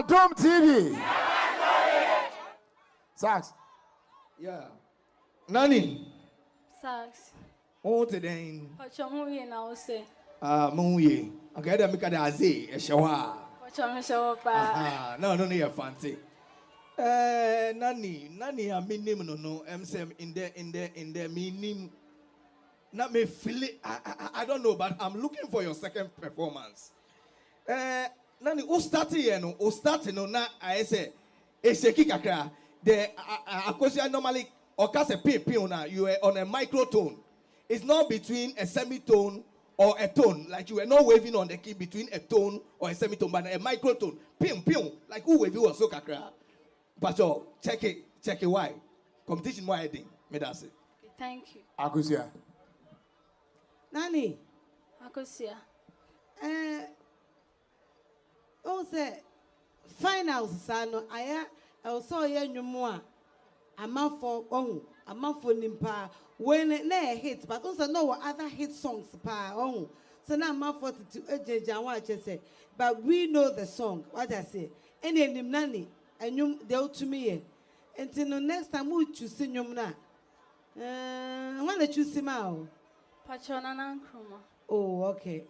Adom TV. Sax. Yeah. Nani. Sax. Oh, today. Pachomuye na ose. Muye. Okay, then make a daze. A shower. Pachomu pa. No, you're fancy. Nani, I mean name no. In the meaning. Not me feel it. I don't know, but I'm looking for your second performance. Nani, who started here? No, who started no? Na I say, it's a kick akra. The acoustic normally occurs a pay you are on a microtone. It's not between a semitone or a tone. Like you are not waving on the key between a tone or a semitone, but a microtone. Pium. Like who wave you or so kakra. But check it. Why? Competition why I think. Me that's it. Thank you. Akusia. Nani. Akosia. Say finals sano aya also ye nwumu amafo nimpa when na hit but also no other hit songs pa so na amafo to ejeja wa say but we know the song what I say any nim nani enwum de to me until no next time we choose nwum na when they choose ma o Pachona Nkrumah. Oh, okay.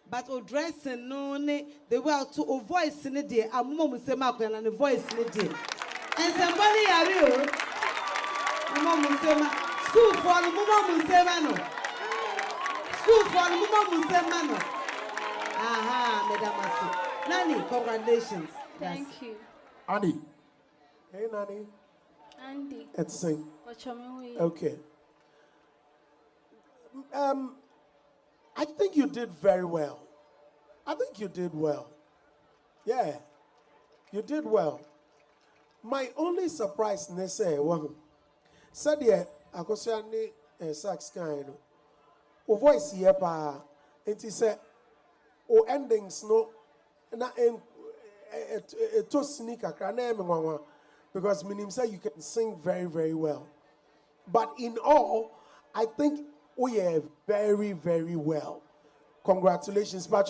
But o dressing no ne the way to o voice in the day. I'm mom say ma and the voice in the day. And somebody are you? Mom say ma school for the mom say ma no. School for the mom say ma no. Aha, Madam Nani, congratulations. Thank you. Andy. Hey, Nani. Andy. Let's sing. Pachomuye. Okay. I think you did very well. Yeah, you did well. My only surprise, Nese, said yeah, I go say sax kind. O voice here pa, and he said, o endings no, na to sneak a crane because minim say you can sing very, very well. But in all, I think we are very, very well. Congratulations. Yeah.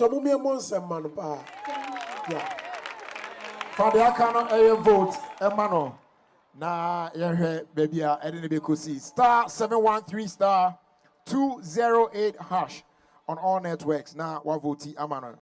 Father, I cannot vote. Emmanuel. Na baby, I didn't be see. Star 713 star 208 hash on all networks. Now, what vote? Emmanuel.